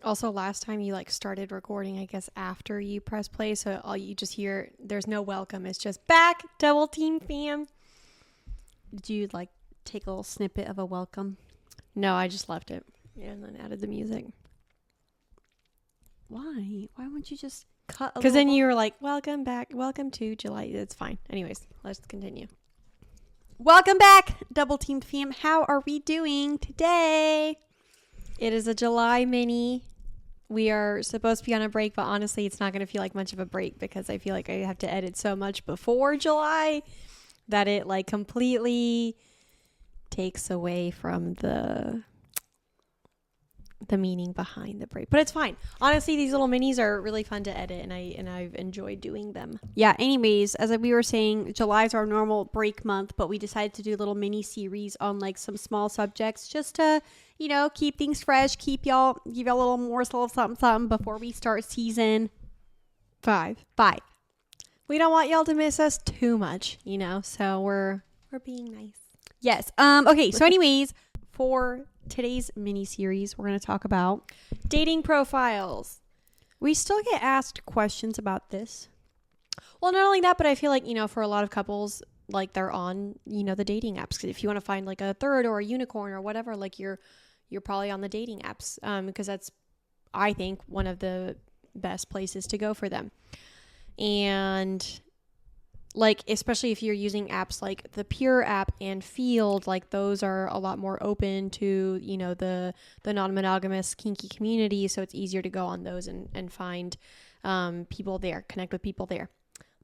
Also, last time you like started recording, I guess after you press play, so all you just hear, there's no welcome. It's just back, double team fam. Did you like take a little snippet of a welcome? No, I just left it and then added the music. Why? Why wouldn't you just cut? Because then you were like, welcome back, welcome to July. It's fine. Anyways, let's continue. Welcome back, double teamed fam. How are we doing today? It is a July mini. We are supposed to be on a break, but honestly, it's not going to feel like much of a break because I feel like I have to edit so much before July that it like completely takes away from the meaning behind the break. But it's fine. Honestly, these little minis are really fun to edit, and I've enjoyed doing them. Yeah, anyways, as we were saying, July is our normal break month, but we decided to do a little mini series on like some small subjects just to, you know, keep things fresh, give y'all a little morsel of something before we start season 5. We don't want y'all to miss us too much, you know, so we're being nice. Yes. Okay, so anyways, for today's mini series, we're going to talk about dating profiles. We still get asked questions about this. Well, not only that, but I feel like, you know, for a lot of couples, like they're on, you know, the dating apps. 'Cause if you want to find like a third or a unicorn or whatever, like you're probably on the dating apps, because that's, I think, one of the best places to go for them. And like, especially if you're using apps like the Pure app and Field, like those are a lot more open to, you know, the non-monogamous kinky community. So it's easier to go on those and find people there, connect with people there,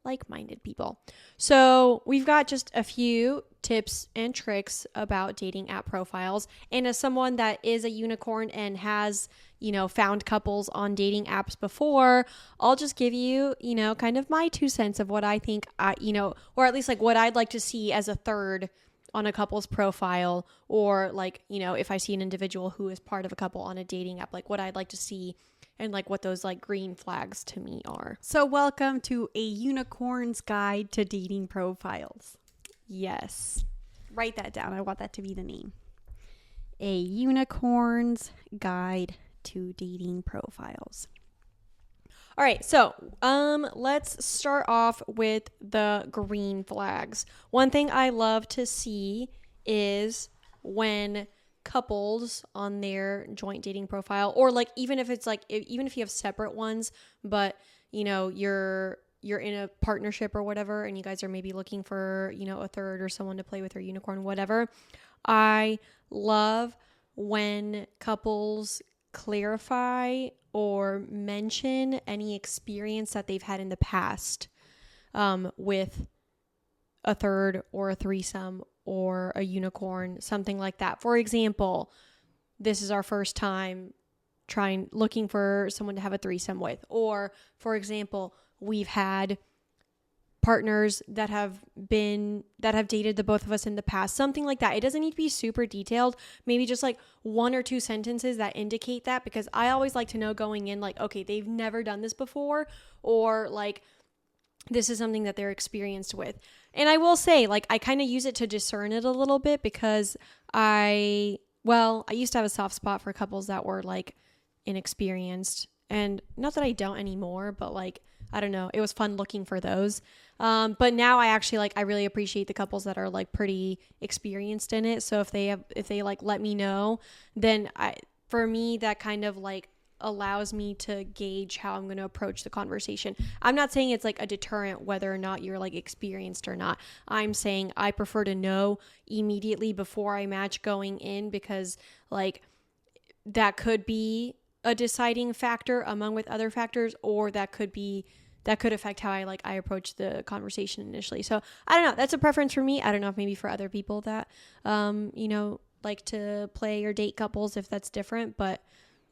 like-minded people. So we've got just a few tips and tricks about dating app profiles. And as someone that is a unicorn and has, you know, found couples on dating apps before, I'll just give you, you know, kind of my 2 cents of what I think you know, or at least like what I'd like to see as a third on a couple's profile, or like, you know, if I see an individual who is part of a couple on a dating app, like what I'd like to see and like what those like green flags to me are. So welcome to a unicorn's guide to dating profiles. Yes. Write that down. I want that to be the name. A unicorn's guide to dating profiles. All right, so let's start off with the green flags. One thing I love to see is when couples on their joint dating profile, or like even if it's like, even if you have separate ones, but you know, you're in a partnership or whatever, and you guys are maybe looking for, you know, a third or someone to play with, or unicorn, whatever. I love when couples clarify or mention any experience that they've had in the past with a third or a threesome or a unicorn, something like that. For example, this is our first time looking for someone to have a threesome with. Or, for example, we've had partners that have dated the both of us in the past, something like that. It doesn't need to be super detailed, maybe just like 1 or 2 sentences that indicate that, because I always like to know going in, like, okay, they've never done this before, or like this is something that they're experienced with. And I will say, like, I kind of use it to discern it a little bit, because I used to have a soft spot for couples that were like inexperienced, and not that I don't anymore, but like, I don't know, it was fun looking for those. But now I actually I really appreciate the couples that are like pretty experienced in it. So if they like let me know, then for me, that kind of like allows me to gauge how I'm going to approach the conversation. I'm not saying it's like a deterrent whether or not you're like experienced or not. I'm saying I prefer to know immediately before I match going in, because like that could be a deciding factor among with other factors, or that could affect how I approach the conversation initially. So I don't know. That's a preference for me. I don't know if maybe for other people that, you know, like to play or date couples, if that's different, but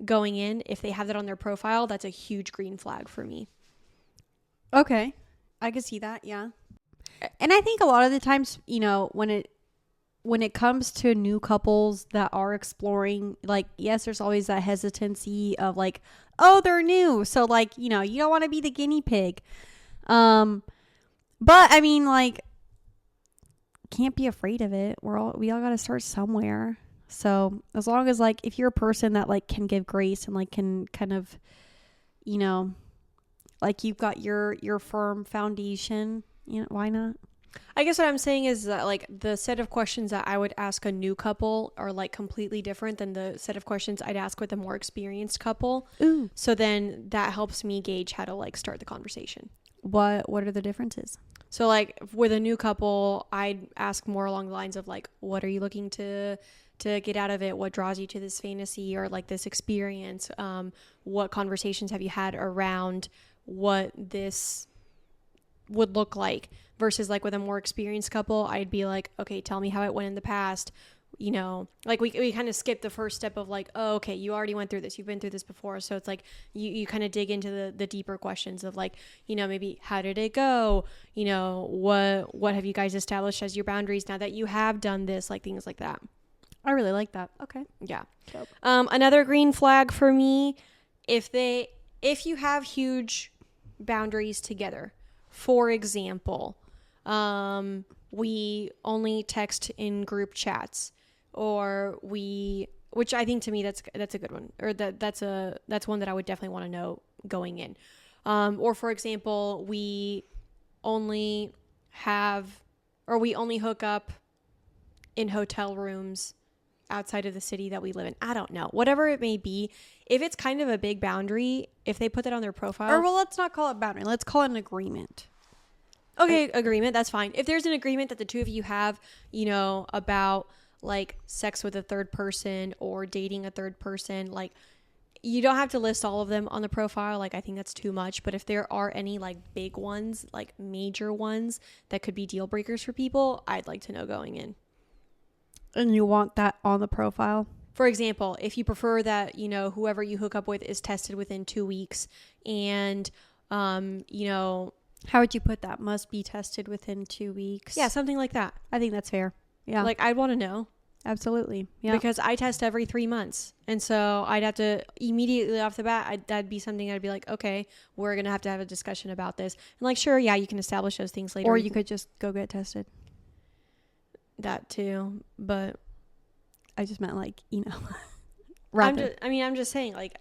going in, if they have that on their profile, that's a huge green flag for me. Okay. I could see that. Yeah. And I think a lot of the times, you know, when it comes to new couples that are exploring, like, yes, there's always that hesitancy of like, oh, they're new, so like, you know, you don't want to be the guinea pig. But I mean, like, can't be afraid of it. We all got to start somewhere. So as long as like if you're a person that like can give grace and like can kind of, you know, like you've got your firm foundation, you know, why not? I guess what I'm saying is that like the set of questions that I would ask a new couple are like completely different than the set of questions I'd ask with a more experienced couple. Ooh. So then that helps me gauge how to like start the conversation. What are the differences? So like with a new couple, I'd ask more along the lines of like, what are you looking to get out of it? What draws you to this fantasy or like this experience? What conversations have you had around what this would look like? Versus like with a more experienced couple, I'd be like, okay, tell me how it went in the past. You know, like we kind of skip the first step of like, oh, okay, you already went through this. You've been through this before. So it's like you kind of dig into the deeper questions of like, you know, maybe how did it go? You know, what have you guys established as your boundaries now that you have done this? Like things like that. I really like that. Okay. Yeah. Dope. Another green flag for me, if you have huge boundaries together, for example, we only text in group chats, or which I think to me that's a good one, or that's one that I would definitely want to know going in. Or for example, we only hook up in hotel rooms outside of the city that we live in. I don't know. Whatever it may be, if it's kind of a big boundary, if they put that on their profile. Or well, let's not call it boundary. Let's call it an agreement. Okay, agreement, that's fine. If there's an agreement that the two of you have, you know, about like sex with a third person or dating a third person, like you don't have to list all of them on the profile. Like I think that's too much. But if there are any like big ones, like major ones that could be deal breakers for people, I'd like to know going in. And you want that on the profile? For example, if you prefer that, you know, whoever you hook up with is tested within 2 weeks and, you know... How would you put that? Must be tested within 2 weeks? Yeah, something like that. I think that's fair. Yeah. Like, I'd want to know. Absolutely. Yeah. Because I test every 3 months. And so I'd have to immediately off the bat, that'd be something I'd be like, okay, we're going to have a discussion about this. And like, sure, yeah, you can establish those things later. Or you could just go get tested. That too. But I just meant like, you know. I'm just saying, like,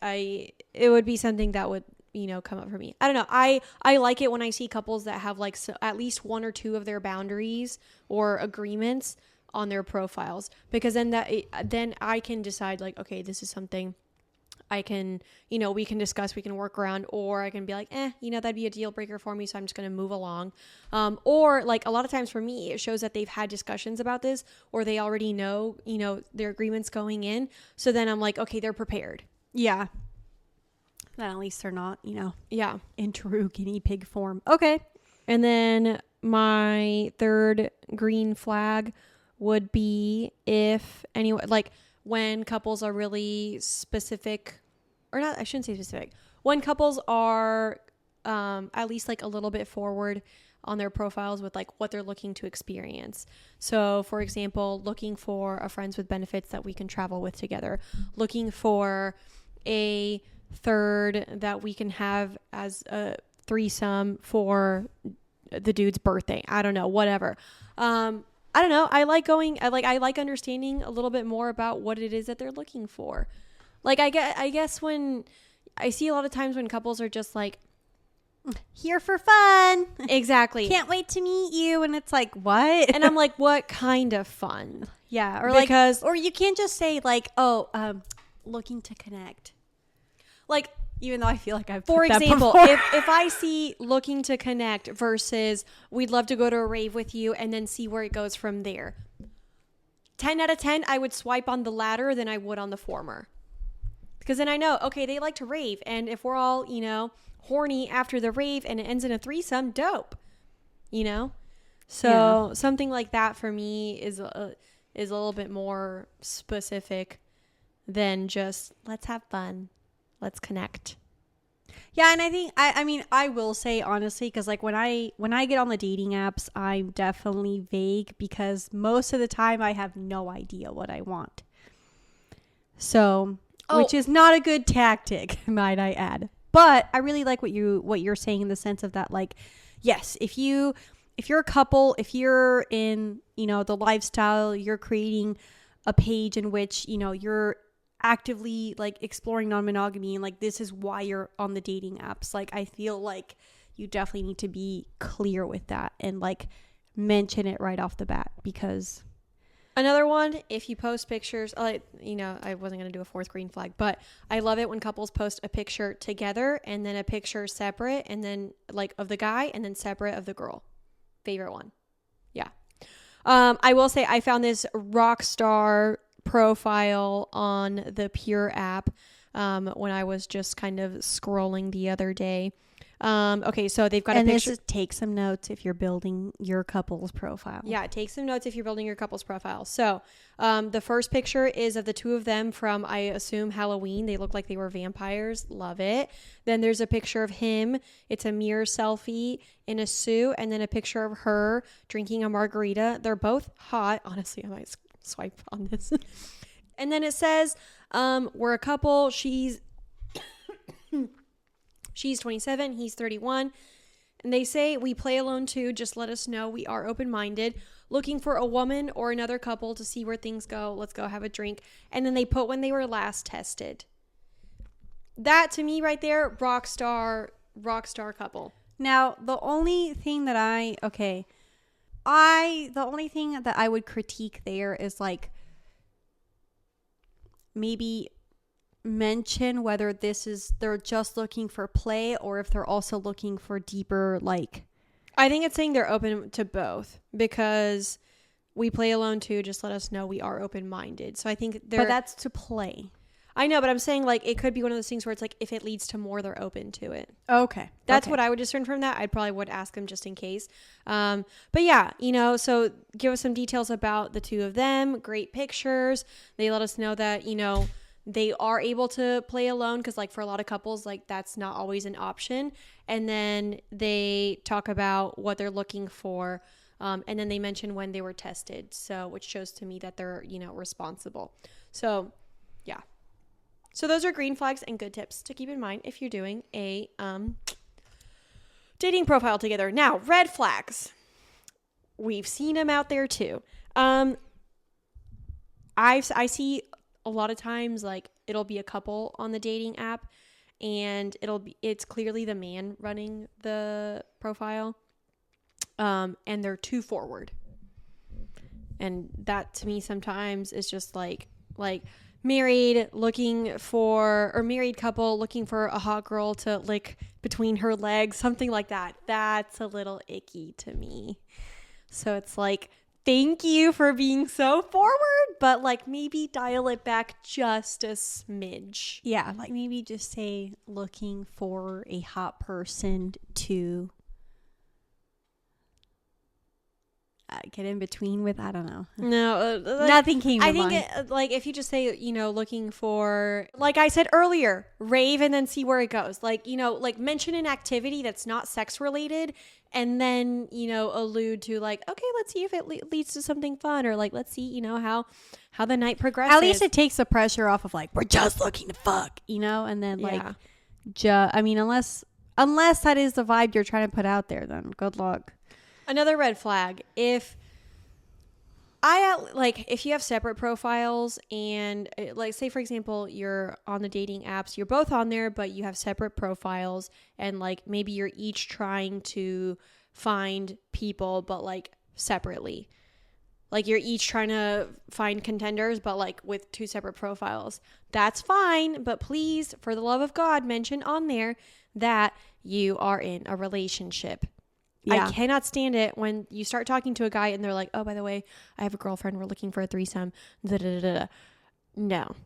it would be something that would, you know, come up for me. I don't know. I like it when I see couples that have like at least one or two of their boundaries or agreements on their profiles, because then I can decide like, okay, this is something I can, you know, we can discuss, we can work around, or I can be like, you know, that'd be a deal breaker for me, so I'm just going to move along. Or like a lot of times for me, it shows that they've had discussions about this, or they already know, you know, their agreements going in. So then I'm like, okay, they're prepared. Yeah. Then at least they're not, you know, yeah, in true guinea pig form. Okay. And then my third green flag would be if anyone, like when couples are really specific, or not, I shouldn't say specific, when couples are at least like a little bit forward on their profiles with like what they're looking to experience. So for example, looking for a friends with benefits that we can travel with together, looking for a third that we can have as a threesome for the dude's birthday. I don't know, whatever. I don't know. I like understanding a little bit more about what it is that they're looking for. Like I guess when I see a lot of times when couples are just like, here for fun. Exactly. Can't wait to meet you. And it's like, what? And I'm like, what kind of fun? Yeah. Or because, or you can't just say like, oh, looking to connect. Like, even though I feel like I've for put example, that if I see looking to connect versus we'd love to go to a rave with you and then see where it goes from there. 10 out of 10, I would swipe on the latter than I would on the former. Because then I know, okay, they like to rave. And if we're all, you know, horny after the rave and it ends in a threesome, dope. You know? So something like that for me is a little bit more specific than just let's have fun. Let's connect. Yeah, and I think I mean I will say honestly, because like when I get on the dating apps, I'm definitely vague because most of the time I have no idea what I want. So, which is not a good tactic, might I add. But I really like what you're saying in the sense of that, like, yes, if you're a couple, if you're in, you know, the lifestyle, you're creating a page in which, you know, you're actively like exploring non-monogamy and like this is why you're on the dating apps. Like I feel like you definitely need to be clear with that and like mention it right off the bat. Because another one, if you post pictures, you know, I wasn't going to do a fourth green flag, but I love it when couples post a picture together and then a picture separate and then like of the guy and then separate of the girl. Favorite one. Yeah. I will say I found this rock star profile on the Pure app when I was just kind of scrolling the other day. Okay, so they've got a picture. Take some notes if you're building your couple's profile. Yeah, take some notes if you're building your couple's profile. So the first picture is of the two of them from, I assume, Halloween. They look like they were vampires. Love it. Then there's a picture of him. It's a mirror selfie in a suit. And then a picture of her drinking a margarita. They're both hot. Honestly, I might swipe on this. And then it says, we're a couple. She's 27, he's 31. And they say, we play alone too. Just let us know. We are open-minded. Looking for a woman or another couple to see where things go. Let's go have a drink. And then they put when they were last tested. That to me right there, rock star couple. Now, the only thing that I would critique there is like maybe mention whether they're just looking for play or if they're also looking for deeper, like, I think it's saying they're open to both because we play alone too. Just let us know. We are open-minded. So I think but that's to play. I know, but I'm saying like it could be one of those things where it's like if it leads to more, they're open to it. Okay. That's what I would discern from that. I probably would ask them just in case. But yeah, you know, so give us some details about the two of them. Great pictures. They let us know that, you know, they are able to play alone because like for a lot of couples, like that's not always an option. And then they talk about what they're looking for. And then they mention when they were tested. So which shows to me that they're, you know, responsible. So yeah. So those are green flags and good tips to keep in mind if you're doing a dating profile together. Now, red flags. We've seen them out there too. I see a lot of times like it'll be a couple on the dating app and it's clearly the man running the profile. And they're too forward. And that to me sometimes is just like married couple looking for a hot girl to lick between her legs, something like that. That's a little icky to me. So it's like, thank you for being so forward, but like maybe dial it back just a smidge. Yeah, like maybe just say looking for a hot person to get in between with. I don't know. No, nothing came to mind. Like if you just say, you know, looking for, like I said earlier, rave and then see where it goes. Like, you know, like mention an activity that's not sex related and then, you know, allude to like, okay, let's see if it leads to something fun, or like, let's see, you know, how the night progresses. At least it takes the pressure off of like, we're just looking to fuck, you know, and then like, I mean, unless that is the vibe you're trying to put out there, then good luck. Another red flag, if you have separate profiles and like say for example you're on the dating apps, you're both on there but you have separate profiles and like maybe you're each trying to find people but like separately, like you're each trying to find contenders but like with two separate profiles, that's fine, but please for the love of God mention on there that you are in a relationship. Yeah. I cannot stand it when you start talking to a guy and they're like, oh, by the way, I have a girlfriend. We're looking for a threesome. No.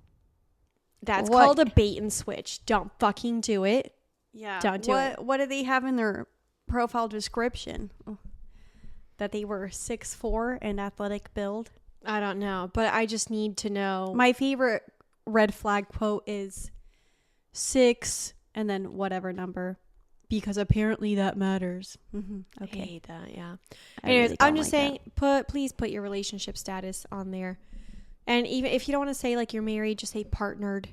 That's called a bait and switch. Don't fucking do it. Yeah. Don't do it. What do they have in their profile description? That they were 6'4" and athletic build? I don't know, but I just need to know. My favorite red flag quote is 6 and then whatever number. Because apparently that matters. Mm-hmm. Okay. I hate that, yeah. Anyways, really I'm just saying, please put your relationship status on there. And even if you don't want to say, like, you're married, just say partnered.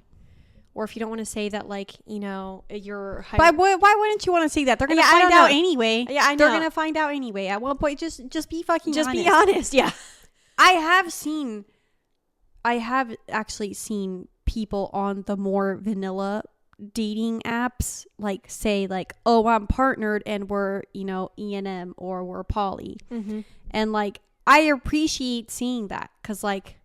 Or if you don't want to say that, like, you know, you're... Why wouldn't you want to say that? They're going to find out anyway. Yeah, I know. They're going to find out anyway. At one point, just be fucking honest. Just be honest, yeah. I have seen I have actually seen people on the more vanilla dating apps like say like, oh, I'm partnered and we're, you know, E&M or we're poly. Mm-hmm. And like I appreciate seeing that because like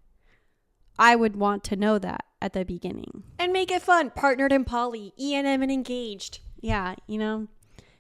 I would want to know that at the beginning. And make it fun. Partnered and poly, E&M and engaged. Yeah, you know,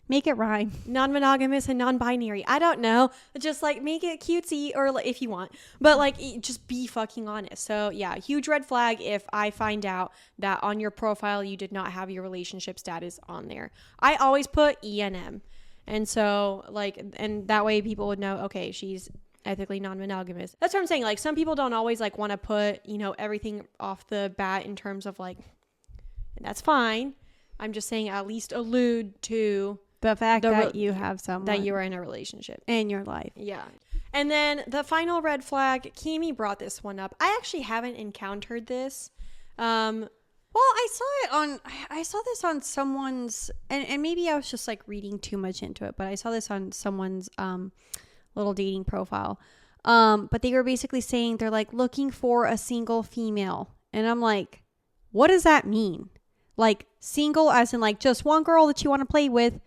make it rhyme. Non-monogamous and non-binary. I don't know. Just like make it cutesy or like, if you want. But like just be fucking honest. So yeah, huge red flag if I find out that on your profile you did not have your relationship status on there. I always put E&M. And so like, and that way people would know, okay, she's ethically non-monogamous. That's what I'm saying. Like some people don't always like want to put, you know, everything off the bat in terms of like, and that's fine. I'm just saying at least allude to The fact that you have someone that you are in a relationship in your life. Yeah. And then the final red flag, Kimi brought this one up. I actually haven't encountered this. Well, I saw this on someone's, and maybe I was just like reading too much into it, but I saw this on someone's little dating profile. But they were basically saying they're like looking for a single female. And I'm like, what does that mean? Like single as in like just one girl that you want to play with,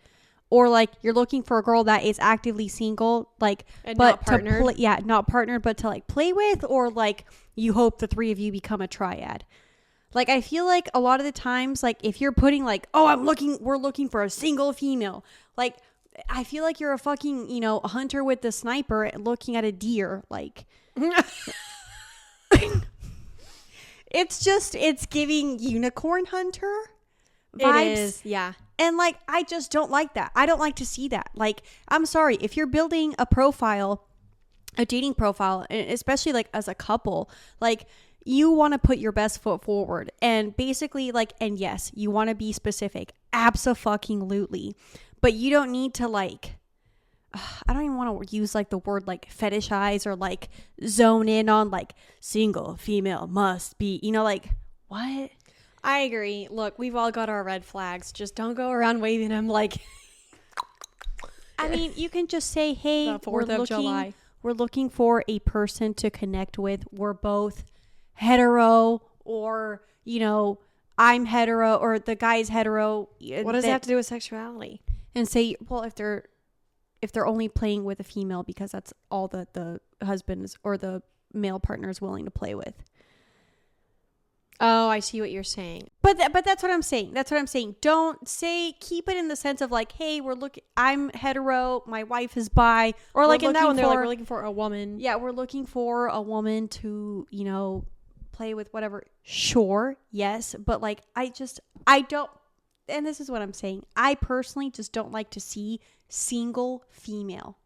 or like you're looking for a girl that is actively single, like And but not partnered. not partnered, but to like play with, or like you hope the three of you become a triad. Like I feel like a lot of the times, like if you're putting like, oh, we're looking for a single female, like I feel like you're a fucking, you know, a hunter with the sniper looking at a deer. Like it's giving unicorn hunter vibes. It is, yeah. And like, I just don't like that. I don't like to see that. Like, I'm sorry, if you're building a profile, a dating profile, and especially like as a couple, like you want to put your best foot forward and basically like, and yes, you want to be specific. Abso-fucking-lutely. But you don't need to like, I don't even want to use like the word like fetishize or like zone in on like single female must be, you know, like what? I agree. Look, we've all got our red flags. Just don't go around waving them like I mean, you can just say, hey, the 4th of July. We're looking for a person to connect with. We're both hetero, or, you know, I'm hetero or the guy's hetero. What does that have to do with sexuality? And say, well, if they're only playing with a female because that's all that the husband is, or the male partner is willing to play with. Oh, I see what you're saying. But that's what I'm saying. That's what I'm saying. Don't say, keep it in the sense of like, hey, I'm hetero, my wife is bi. Or like in that one, they're like, we're looking for a woman. Yeah, we're looking for a woman to, you know, play with, whatever. Sure, yes. But like, I don't, and this is what I'm saying. I personally just don't like to see single female.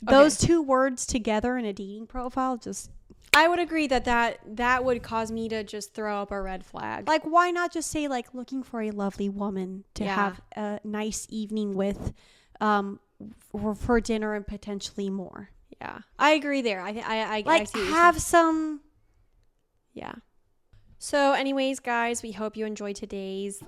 Those two words together in a dating profile just... I would agree that would cause me to just throw up a red flag. Like, why not just say like looking for a lovely woman to have a nice evening with, for dinner and potentially more. Yeah, I agree there. I like I see what have some. Yeah. So anyways, guys, we hope you enjoyed today's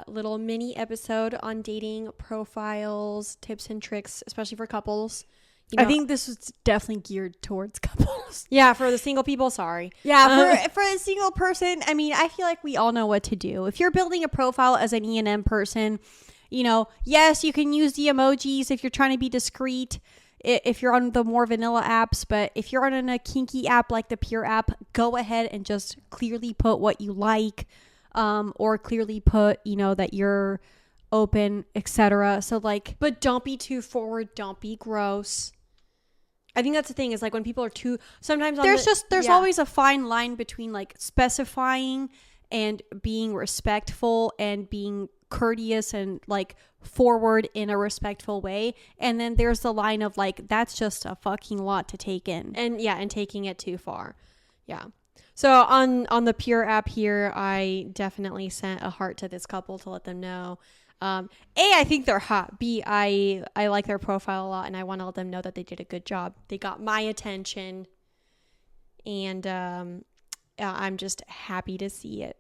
little mini episode on dating profiles, tips and tricks, especially for couples. You know, I think this was definitely geared towards couples. Yeah, for the single people, sorry. Yeah, for a single person, I mean, I feel like we all know what to do. If you're building a profile as an E&M person, you know, yes, you can use the emojis if you're trying to be discreet, if you're on the more vanilla apps, but if you're on a kinky app like the Pure app, go ahead and just clearly put what you like, or clearly put, you know, that you're open, etc. So like, but don't be too forward, don't be gross. I think that's the thing, is like when people are too, sometimes there's always a fine line between like specifying and being respectful and being courteous and like forward in a respectful way, and then there's the line of like, that's just a fucking lot to take in, and taking it too far. Yeah. So on the Pure app here, I definitely sent a heart to this couple to let them know, A, I think they're hot. B, I like their profile a lot, and I want to let them know that they did a good job. They got my attention, and I'm just happy to see it.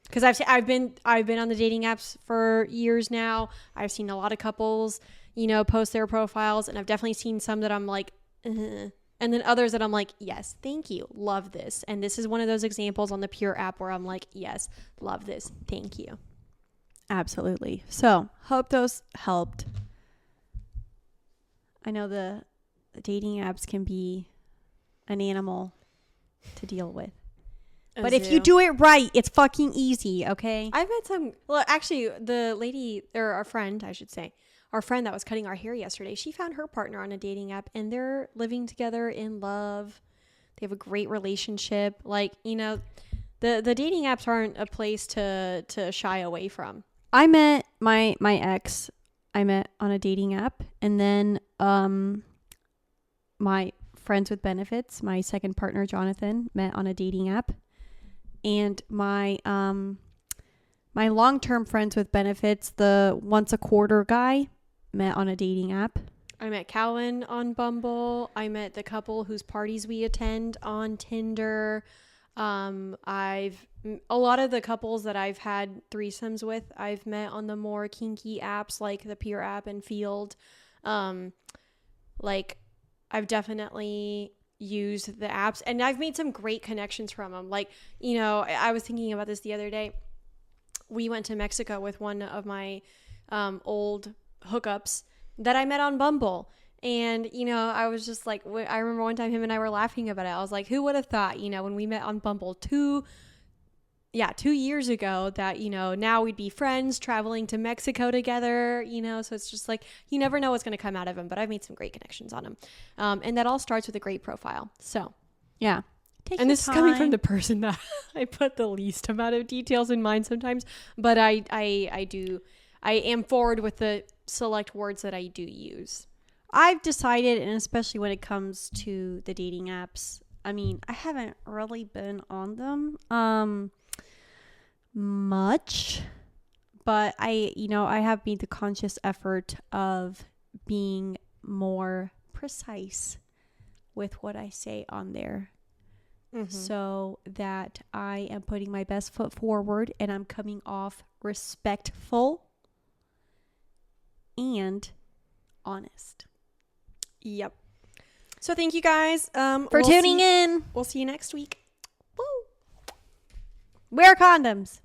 Because I've been on the dating apps for years now. I've seen a lot of couples, you know, post their profiles, and I've definitely seen some that I'm like, and And then others that I'm like, yes, thank you, love this. And this is one of those examples on the Pure app where I'm like, yes, love this, thank you. Absolutely. So, hope those helped. I know the dating apps can be an animal to deal with. But if you do it right, it's fucking easy, okay? I've met some, well, actually, the lady, or our friend, I should say, our friend that was cutting our hair yesterday, she found her partner on a dating app and they're living together in love. They have a great relationship. Like, you know, the dating apps aren't a place to shy away from. I met my ex, I met on a dating app, and then my friends with benefits, my second partner Jonathan, met on a dating app, and my long-term friends with benefits, the once a quarter guy, met on a dating app. I met Calvin on Bumble. I met the couple whose parties we attend on Tinder. A lot of the couples that I've had threesomes with, I've met on the more kinky apps like the Pure app and Field. Like I've definitely used the apps and I've made some great connections from them. Like, you know, I was thinking about this the other day. We went to Mexico with one of my old hookups that I met on Bumble. And, you know, I was just like, I remember one time him and I were laughing about it. I was like, who would have thought, you know, when we met on Bumble 2 years ago that, you know, now we'd be friends traveling to Mexico together, you know, so it's just like, you never know what's going to come out of them, but I've made some great connections on them. And that all starts with a great profile. So, yeah. And this is coming from the person that I put the least amount of details in mine sometimes, but I am forward with the select words that I do use. I've decided, and especially when it comes to the dating apps, I mean, I haven't really been on them much, but I have made the conscious effort of being more precise with what I say on there. Mm-hmm. So that I am putting my best foot forward and I'm coming off respectful and honest. Yep. So thank you guys for tuning in. We'll see you next week. Woo! Wear condoms.